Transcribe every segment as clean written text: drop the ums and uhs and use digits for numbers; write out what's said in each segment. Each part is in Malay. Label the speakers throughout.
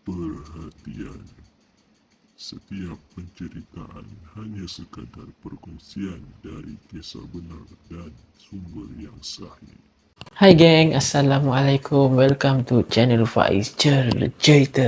Speaker 1: Perhatian, setiap penceritaan hanya sekadar perkongsian dari kisah benar dan sumber yang sahih.
Speaker 2: Hai geng, Assalamualaikum. Welcome to channel Faiz Cerita.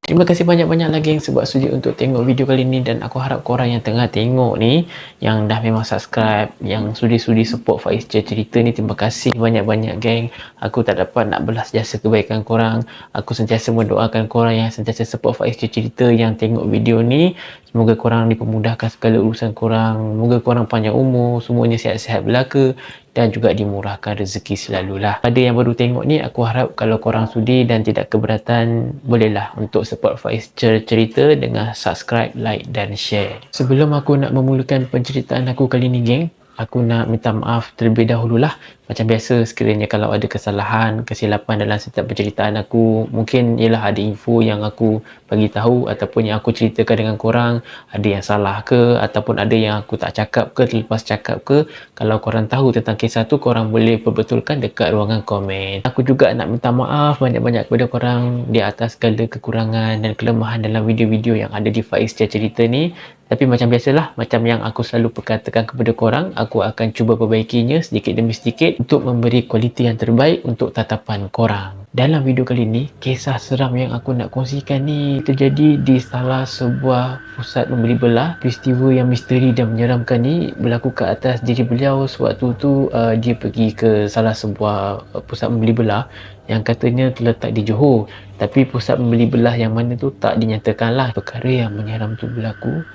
Speaker 2: Terima kasih banyak-banyak lagi yang sebab sudi untuk tengok video kali ni, dan aku harap korang yang tengah tengok ni, yang dah memang subscribe, yang sudi-sudi support Faiz Cerita ni, terima kasih banyak-banyak geng. Aku tak dapat nak belas jasa kebaikan korang. Aku sentiasa mendoakan korang yang sentiasa support Faiz Cerita yang tengok video ni. Semoga korang dipermudahkan segala urusan korang. Semoga korang panjang umur, semuanya sihat-sihat belaka, dan juga dimurahkan rezeki selalulah. Pada yang baru tengok ni, aku harap kalau korang sudi dan tidak keberatan, bolehlah untuk support Faiz Cerita dengan subscribe, like dan share. Sebelum aku nak memulakan penceritaan aku kali ni geng, aku nak minta maaf terlebih dahululah. Macam biasa, sekiranya kalau ada kesalahan, kesilapan dalam setiap penceritaan aku, mungkin ialah ada info yang aku bagi tahu ataupun yang aku ceritakan dengan korang ada yang salah ke, ataupun ada yang aku tak cakap ke, terlepas cakap ke. Kalau korang tahu tentang kisah tu, korang boleh perbetulkan dekat ruangan komen. Aku juga nak minta maaf banyak-banyak kepada korang di atas segala kekurangan dan kelemahan dalam video-video yang ada di Faiz Cerita ni. Tapi macam biasalah, macam yang aku selalu perkatakan kepada korang, aku akan cuba perbaikinya sedikit demi sedikit untuk memberi kualiti yang terbaik untuk tatapan korang. Dalam video kali ni, kisah seram yang aku nak kongsikan ni terjadi di salah sebuah pusat membeli belah. Peristiwa yang misteri dan menyeramkan ni berlaku ke atas diri beliau sewaktu tu dia pergi ke salah sebuah pusat membeli belah yang katanya terletak di Johor. Tapi pusat membeli belah yang mana tu tak dinyatakan lah. Perkara yang menyeram tu berlaku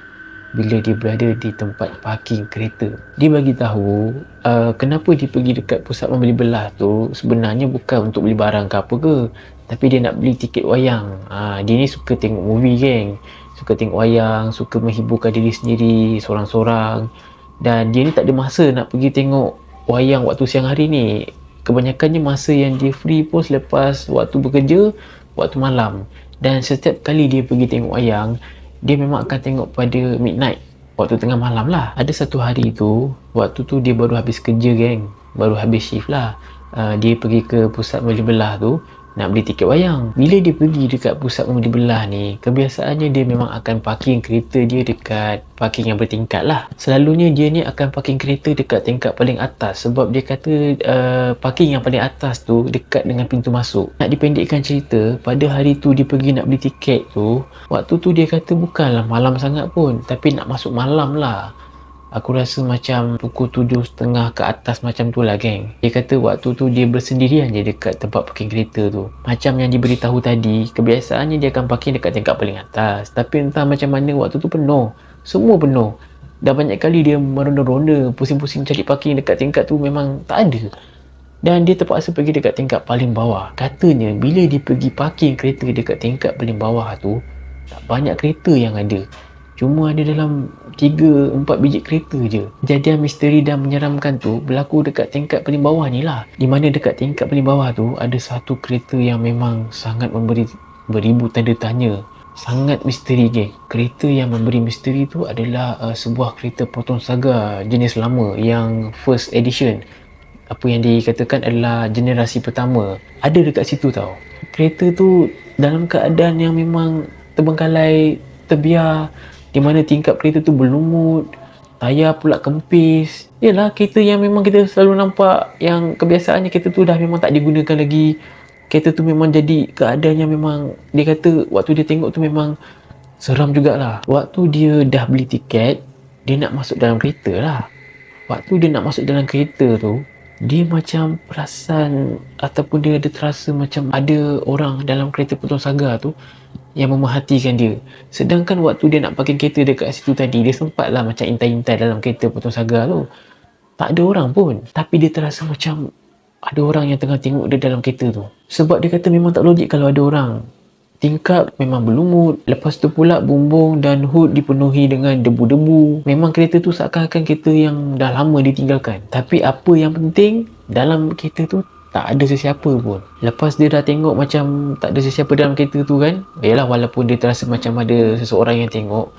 Speaker 2: bila dia berada di tempat parking kereta. Dia bagi tahu kenapa dia pergi dekat pusat membeli belah tu sebenarnya bukan untuk beli barang ke apa ke, tapi dia nak beli tiket wayang. Dia ni suka tengok movie geng, suka tengok wayang, suka menghiburkan diri sendiri seorang-seorang, dan dia ni tak ada masa nak pergi tengok wayang waktu siang hari ni. Kebanyakannya masa yang dia free pun selepas waktu bekerja, waktu malam. Dan setiap kali dia pergi tengok wayang, dia memang akan tengok pada midnight, waktu tengah malam lah. Ada satu hari tu, waktu tu dia baru habis kerja geng, baru habis shift lah. Dia pergi ke pusat membeli belah tu nak beli tiket wayang. Bila dia pergi dekat pusat membeli belah ni, kebiasaannya dia memang akan parking kereta dia dekat parking yang bertingkat lah. Selalunya dia ni akan parking kereta dekat tingkat paling atas, sebab dia kata parking yang paling atas tu dekat dengan pintu masuk. Nak dipendekkan cerita, pada hari tu dia pergi nak beli tiket tu, waktu tu dia kata bukanlah malam sangat pun, tapi nak masuk malam lah. Aku rasa macam pukul 7.30 ke atas macam tu lah geng. Dia kata waktu tu dia bersendirian je dekat tempat parking kereta tu. Macam yang diberitahu tadi, kebiasaannya dia akan parking dekat tingkat paling atas. Tapi entah macam mana waktu tu penuh. Semua penuh. Dah banyak kali dia meronda-ronda, pusing-pusing cari parking dekat tingkat tu memang tak ada. Dan dia terpaksa pergi dekat tingkat paling bawah. Katanya bila dia pergi parking kereta dekat tingkat paling bawah tu, tak banyak kereta yang ada. Cuma ada dalam 3-4 biji kereta je. Kejadian misteri dan menyeramkan tu berlaku dekat tingkat paling bawah ni lah. Di mana dekat tingkat paling bawah tu ada satu kereta yang memang sangat memberi beribu tanda tanya. Sangat misteri geng. Kereta yang memberi misteri tu adalah sebuah kereta potong saga jenis lama yang first edition. Apa yang dikatakan adalah generasi pertama. Ada dekat situ tau. Kereta tu dalam keadaan yang memang terbengkalai, terbiar, di mana tingkap kereta tu berlumut, tayar pula kempis. Yalah, kereta yang memang kita selalu nampak yang kebiasaannya kereta tu dah memang tak digunakan lagi. Kereta tu memang jadi keadaan yang memang dia kata waktu dia tengok tu memang seram jugalah. Waktu dia dah beli tiket, dia nak masuk dalam kereta lah. Waktu dia nak masuk dalam kereta tu, dia macam perasan ataupun dia ada terasa macam ada orang dalam kereta potong saga tu yang memerhatikan dia. Sedangkan waktu dia nak parking kereta dekat situ tadi, dia sempatlah macam intai-intai dalam kereta potong saga tu. Tak ada orang pun, tapi dia terasa macam ada orang yang tengah tengok dia dalam kereta tu. Sebab dia kata memang tak logik kalau ada orang. Tingkap memang berlumut, lepas tu pula bumbung dan hood dipenuhi dengan debu-debu. Memang kereta tu seakan-akan kereta yang dah lama ditinggalkan. Tapi apa yang penting, dalam kereta tu tak ada sesiapa pun. Lepas dia dah tengok macam tak ada sesiapa dalam kereta tu kan, yalah walaupun dia terasa macam ada seseorang yang tengok,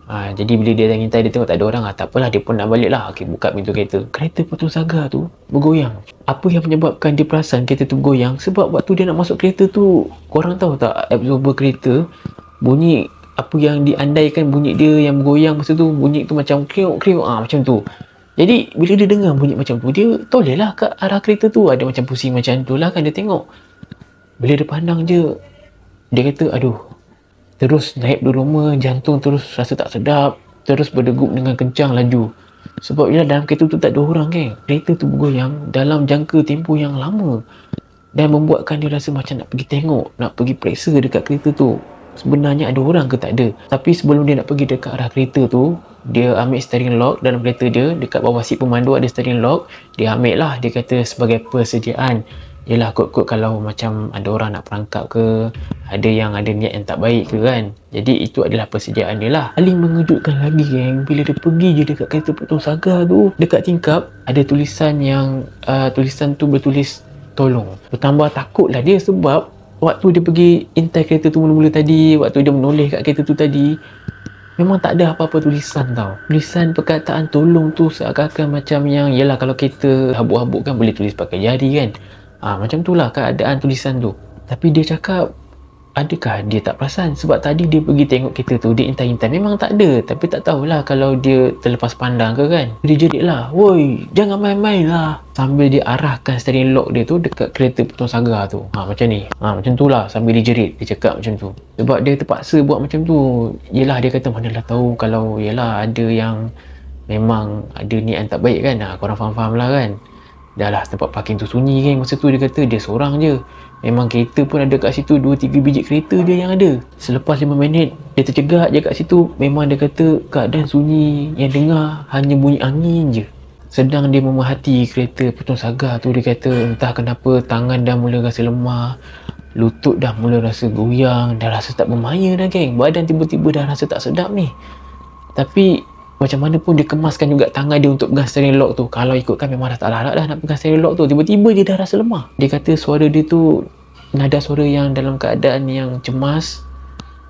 Speaker 2: jadi bila dia dah ngintai dia tengok tak ada orang, tak apalah, dia pun nak balik lah. Okay, buka pintu kereta, kereta putus saga tu bergoyang. Apa yang menyebabkan dia perasan kereta tu bergoyang? Sebab waktu dia nak masuk kereta tu, korang tahu tak, absorber kereta bunyi, apa yang diandaikan bunyi dia yang bergoyang masa tu, bunyi tu macam kriuk-kriuk, macam tu. Jadi bila dia dengar bunyi macam tu, dia toleh lah ke arah kereta tu, ada macam pusing macam tu lah kan, dia tengok. Bila dia pandang je, dia kata aduh, terus naik berloma, jantung terus rasa tak sedap, terus berdegup dengan kencang laju. Sebab ialah dalam kereta tu tak ada orang kan, kereta tu bergoyang dalam jangka tempoh yang lama dan membuatkan dia rasa macam nak pergi tengok, nak pergi periksa dekat kereta tu sebenarnya ada orang ke tak ada. Tapi sebelum dia nak pergi dekat arah kereta tu, dia ambil steering lock dalam kereta dia, dekat bawah seat pemandu ada steering lock, dia ambil lah, dia kata sebagai persediaan. Yelah, kot-kot kalau macam ada orang nak perangkap ke, ada yang ada niat yang tak baik ke kan. Jadi itu adalah persediaan dia lah. Paling mengejutkan lagi geng, bila dia pergi je dekat kereta putus saga tu, dekat tingkap ada tulisan yang tulisan tu bertulis tolong. Bertambah takut lah dia, sebab waktu dia pergi intai kereta tu mula-mula tadi, waktu dia menoleh kat kereta tu tadi, memang tak ada apa-apa tulisan tau. Tulisan perkataan tolong tu seakan-akan macam yang, yelah kalau kita habuk-habuk kan boleh tulis pakai jari kan. Macam tu lah keadaan tulisan tu. Tapi dia cakap, adakah dia tak perasan? Sebab tadi dia pergi tengok kereta tu, dia intai-intai, memang tak ada. Tapi tak tahulah kalau dia terlepas pandang ke kan. Dia jerit lah, woi jangan main-main lah, sambil dia arahkan steering lock dia tu dekat kereta putus saga tu. Macam ni, macam tu lah, sambil dia jerit, dia cakap macam tu. Sebab dia terpaksa buat macam tu. Yelah, dia kata manalah tahu kalau yelah ada yang memang ada niat yang tak baik kan. Korang faham-faham lah kan. Dah lah, tempat parking tu sunyi kan masa tu, dia kata dia seorang je. Memang kereta pun ada kat situ 2-3 biji kereta je yang ada. Selepas 5 minit dia tercegat je kat situ. Memang dia kata keadaan sunyi, yang dengar hanya bunyi angin je. Sedang dia memerhati kereta putus saga tu, dia kata entah kenapa tangan dah mula rasa lemah, lutut dah mula rasa goyang, dah rasa tak bermaya dah geng. Badan tiba-tiba dah rasa tak sedap ni. Tapi macam mana pun dia kemaskan juga tangan dia untuk pegang steering lock tu. Kalau ikutkan memang dah tak larat dah nak pegang steering lock tu. Tiba-tiba dia dah rasa lemah. Dia kata suara dia tu nada suara yang dalam keadaan yang cemas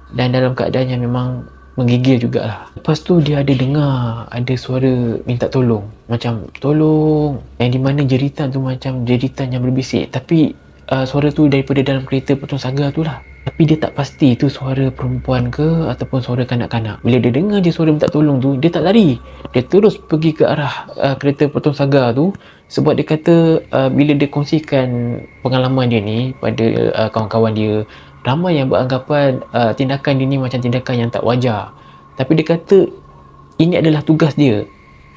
Speaker 2: dan dalam keadaan yang memang menggigil jugalah. Lepas tu dia ada dengar ada suara minta tolong. Macam tolong. Yang di mana jeritan tu macam jeritan yang berbisik. Tapi suara tu daripada dalam kereta putus saga tu lah. Tapi dia tak pasti itu suara perempuan ke ataupun suara kanak-kanak. Bila dia dengar je suara minta tolong tu, dia tak lari. Dia terus pergi ke arah kereta putus saga tu. Sebab dia kata bila dia kongsikan pengalaman dia ni pada kawan-kawan dia, ramai yang beranggapan tindakan dia ni macam tindakan yang tak wajar. Tapi dia kata ini adalah tugas dia.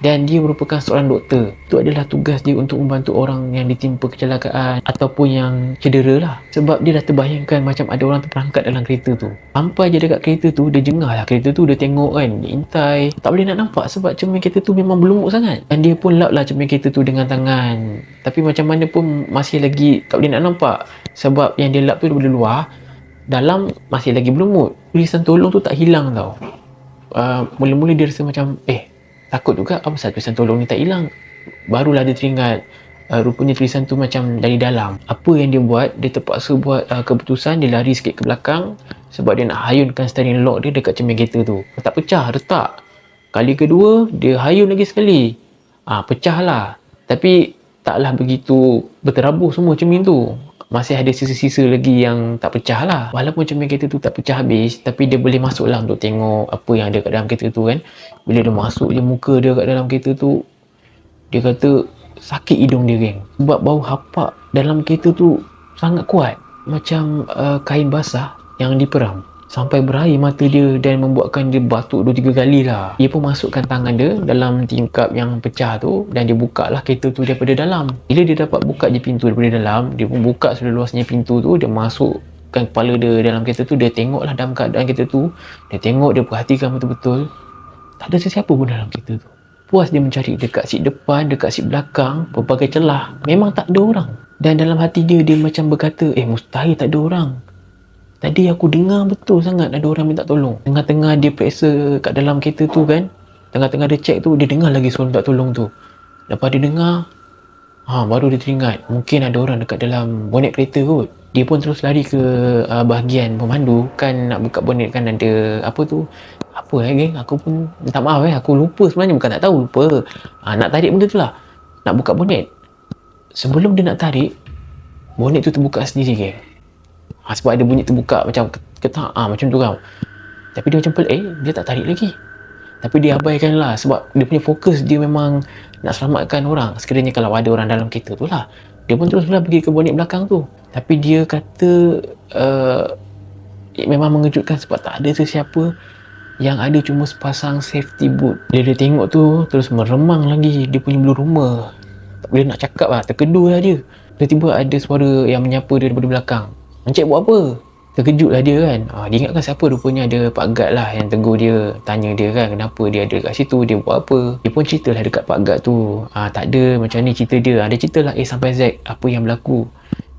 Speaker 2: Dan dia merupakan seorang doktor. Itu adalah tugas dia untuk membantu orang yang ditimpa kecelakaan ataupun yang cedera lah. Sebab dia dah terbayangkan macam ada orang terperangkap dalam kereta tu. Sampai je dekat kereta tu, dia jengah lah kereta tu, dia tengok kan, dia intai. Tak boleh nak nampak sebab cermin kereta tu memang berlumut sangat. Dan dia pun lap lah cermin kereta tu dengan tangan. Tapi macam mana pun masih lagi tak boleh nak nampak. Sebab yang dia lap tu daripada luar, dalam masih lagi berlumut. Tulisan tolong tu tak hilang tau. Mula-mula dia rasa macam takut juga, apa pasal tulisan tolong ni tak hilang. Barulah dia teringat rupanya tulisan tu macam dari dalam. Apa yang dia buat, dia terpaksa buat keputusan, dia lari sikit ke belakang sebab dia nak hayunkan steering lock dia dekat cermin kereta tu. Tak pecah, retak. Kali kedua dia hayun lagi sekali, pecah lah. Tapi taklah begitu berterabur semua cermin tu. Masih ada sisa-sisa lagi yang tak pecah lah. Walaupun cermin kereta tu tak pecah habis, tapi dia boleh masuk lah untuk tengok apa yang ada kat dalam kereta tu kan. Bila dia masuk je muka dia kat dalam kereta tu, dia kata sakit hidung dia geng. Sebab bau hapak dalam kereta tu sangat kuat. Macam kain basah yang diperam. Sampai berair mata dia dan membuatkan dia batuk 2-3 kali lah. Dia pun masukkan tangan dia dalam tingkap yang pecah tu dan dia buka lah kereta tu daripada dalam. Bila dia dapat buka je pintu daripada dalam, dia pun buka seluasnya pintu tu, dia masukkan kepala dia dalam kereta tu, dia tengok lah dalam keadaan kereta tu. Dia tengok, dia perhatikan betul-betul. Tak ada sesiapa pun dalam kereta tu. Puas dia mencari dekat seat depan, dekat seat belakang, berbagai celah. Memang tak ada orang. Dan dalam hati dia, dia macam berkata, mustahil tak ada orang. Tadi aku dengar betul sangat ada orang minta tolong. Tengah-tengah dia periksa kat dalam kereta tu kan, tengah-tengah dia check tu, dia dengar lagi suara minta tolong tu. Lepas dia dengar, Baru dia teringat mungkin ada orang dekat dalam bonet kereta kot. Dia pun terus lari ke bahagian pemandu. Kan nak buka bonet kan ada apa tu, apa geng, aku pun minta maaf aku lupa sebenarnya, bukan tak tahu, lupa. Nak tarik benda tu lah, nak buka bonet. Sebelum dia nak tarik, bonet tu terbuka sendiri geng. Sebab ada bunyi terbuka macam ketak macam tu tau. Tapi dia macam pelik, dia tak tarik lagi. Tapi dia abaikan lah sebab dia punya fokus dia memang nak selamatkan orang. Sekiranya kalau ada orang dalam kereta tu lah. Dia pun terus pergi ke bonet belakang tu. Tapi dia kata memang mengejutkan sebab tak ada sesiapa. Yang ada cuma sepasang safety boot. Dia tengok tu terus meremang lagi dia punya bulu rumah. Tak boleh nak cakap lah, terkedur lah dia. Tiba-tiba ada suara yang menyapa dia daripada belakang. "Encik buat apa?" Terkejut lah dia kan. Dia ingatkan siapa, rupanya ada Pak Gad lah yang tegur dia, tanya dia kan kenapa dia ada kat situ, dia buat apa. Dia pun ceritalah dekat Pak Gad tu, tak ada, macam ni cerita dia. Dia ceritalah A sampai Z apa yang berlaku.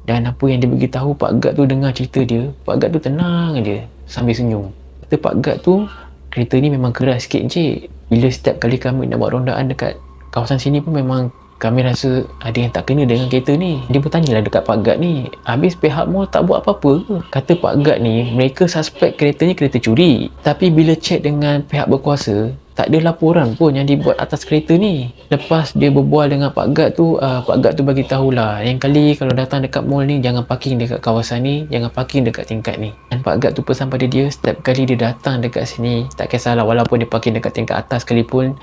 Speaker 2: Dan apa yang dia beritahu Pak Gad tu, dengar cerita dia, Pak Gad tu tenang aja sambil senyum. Kata Pak Gad tu, kereta ni memang keras sikit encik. Bila setiap kali kami nak buat rondaan dekat kawasan sini pun memang kami rasa ada yang tak kena dengan kereta ni. Dia pun tanyalah dekat Pak Gad ni, habis pihak mall tak buat apa-apa ke? Kata Pak Gad ni, mereka suspek keretanya kereta curi. Tapi bila cek dengan pihak berkuasa, tak ada laporan pun yang dibuat atas kereta ni. Lepas dia berbual dengan Pak Gad tu, Pak Gad tu bagi tahulah, yang kali kalau datang dekat mall ni, jangan parking dekat kawasan ni, jangan parking dekat tingkat ni. Dan Pak Gad tu pesan pada dia, setiap kali dia datang dekat sini, tak kisahlah walaupun dia parking dekat tingkat atas sekalipun,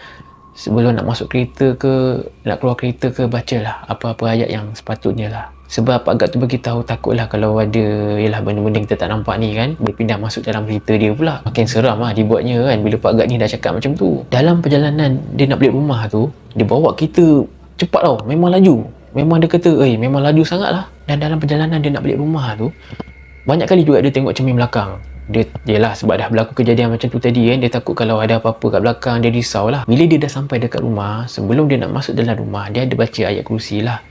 Speaker 2: sebelum nak masuk kereta ke, nak keluar kereta ke, bacalah apa-apa ayat yang sepatutnya lah. Sebab Pak Gad tu bagi tahu takutlah kalau ada benda-benda kita tak nampak ni kan, dia pindah masuk dalam kereta dia pula. Makin seram lah dibuatnya kan bila Pak Gad ni dah cakap macam tu. Dalam perjalanan dia nak balik rumah tu, dia bawa kereta cepat tau, memang laju. Memang dia kata, memang laju sangat lah. Dan dalam perjalanan dia nak balik rumah tu, banyak kali juga dia tengok cermin belakang. Dia lah sebab dah berlaku kejadian macam tu tadi kan, dia takut kalau ada apa-apa kat belakang, dia risau lah. Bila dia dah sampai dekat rumah, sebelum dia nak masuk dalam rumah, dia ada baca ayat kursi lah,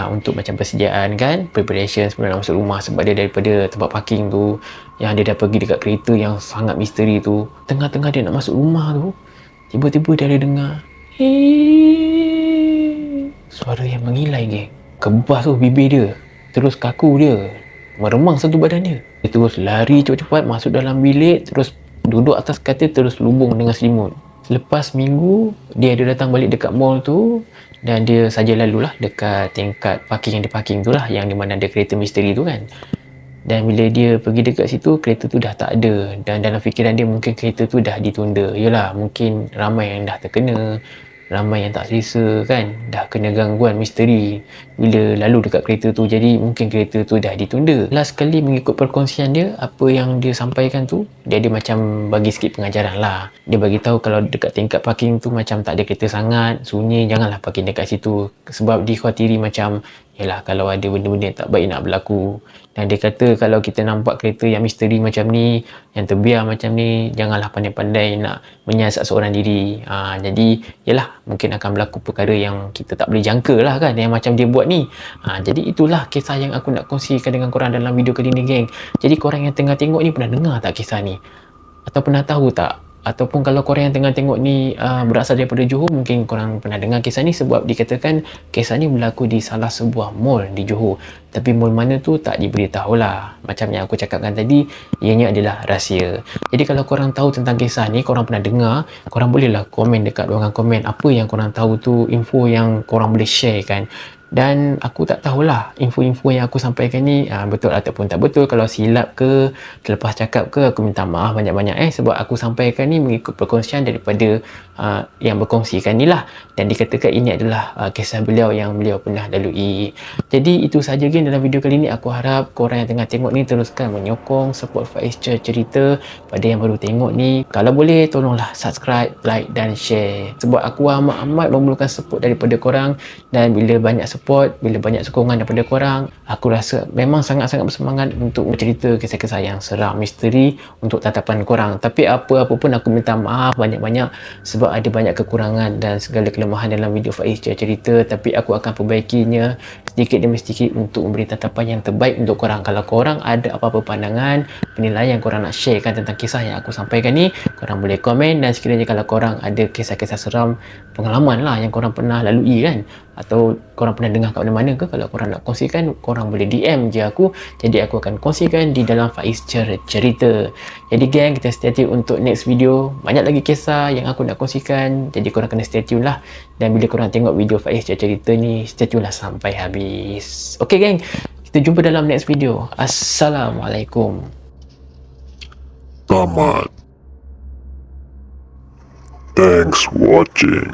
Speaker 2: untuk macam persediaan kan, preparation sebelum nak masuk rumah. Sebab dia daripada tempat parking tu, yang dia dah pergi dekat kereta yang sangat misteri tu, tengah-tengah dia nak masuk rumah tu, tiba-tiba dia ada dengar suara yang mengilai geng. Kebas tu bibir dia, terus kaku dia, meremang satu badan dia. Dia terus lari cepat-cepat masuk dalam bilik, terus duduk atas katil, terus lubung dengan selimut. Selepas minggu, dia ada datang balik dekat mall tu, dan dia saja lalulah dekat tingkat parking yang dia parking tu lah, yang di mana ada kereta misteri tu kan. Dan bila dia pergi dekat situ, kereta tu dah tak ada. Dan dalam fikiran dia mungkin kereta tu dah ditunda. Yelah, mungkin ramai yang dah terkena, ramai yang tak selesa kan, dah kena gangguan misteri bila lalu dekat kereta tu, jadi mungkin kereta tu dah ditunda. Last kali mengikut perkongsian dia, apa yang dia sampaikan tu, dia ada macam bagi sikit pengajaran lah. Dia bagi tahu kalau dekat tingkat parking tu macam tak ada kereta sangat, sunyi, janganlah parking dekat situ. Sebab dikhawatiri macam, yelah kalau ada benda-benda yang tak baik nak berlaku. Dan dia kata kalau kita nampak kereta yang misteri macam ni, yang terbiar macam ni, janganlah pandai-pandai nak menyiasat seorang diri. Jadi yelah, mungkin akan berlaku perkara yang kita tak boleh jangka lah kan, yang macam dia buat ni. Jadi itulah kisah yang aku nak kongsikan dengan korang dalam video kali ni geng. Jadi korang yang tengah tengok ni pernah dengar tak kisah ni? Atau pernah tahu tak? Ataupun kalau korang yang tengah tengok ni berasal daripada Johor, mungkin korang pernah dengar kisah ni, sebab dikatakan kisah ni berlaku di salah sebuah mall di Johor. Tapi mall mana tu tak diberitahu lah. Macam yang aku cakapkan tadi, ianya adalah rahsia. Jadi kalau korang tahu tentang kisah ni, korang pernah dengar, korang bolehlah komen dekat ruangan komen apa yang korang tahu tu, info yang korang boleh share kan. Dan aku tak tahulah info-info yang aku sampaikan ni betul ataupun tak betul. Kalau silap ke, terlepas cakap ke, aku minta maaf banyak-banyak sebab aku sampaikan ni mengikut perkongsian daripada yang berkongsikan ni lah. Dan dikatakan ini adalah kisah beliau yang beliau pernah lalui. Jadi itu sahaja geng dalam video kali ni. Aku harap korang yang tengah tengok ni teruskan menyokong, support Faiz Cerita. Pada yang baru tengok ni, kalau boleh tolonglah subscribe, like dan share. Sebab aku amat-amat memerlukan support daripada korang. Dan bila banyak support, bila banyak sokongan daripada korang, aku rasa memang sangat-sangat bersemangat untuk bercerita kisah-kisah yang seram, misteri untuk tatapan korang. Tapi apa-apa pun aku minta maaf banyak-banyak sebab ada banyak kekurangan dan segala kelemahan dalam video Faiz Cerita. Tapi aku akan perbaikinya sedikit demi sedikit untuk memberi tatapan yang terbaik untuk korang. Kalau korang ada apa-apa pandangan, penilaian korang nak sharekan tentang kisah yang aku sampaikan ni, korang boleh komen. Dan sekiranya kalau korang ada kisah-kisah seram, pengalaman lah yang korang pernah lalui kan, atau korang pernah dengar kat mana-mana ke. Kalau korang nak kongsikan, korang boleh DM je aku, jadi aku akan kongsikan di dalam Faiz Cerita. Jadi gang, kita stay tune untuk next video. Banyak lagi kisah yang aku nak kongsikan, jadi korang kena stay tune lah. Dan bila korang tengok video Faiz Cerita ni, stay tune lah sampai habis. Okay gang, kita jumpa dalam next video. Assalamualaikum.
Speaker 1: Tamat. Thanks for watching.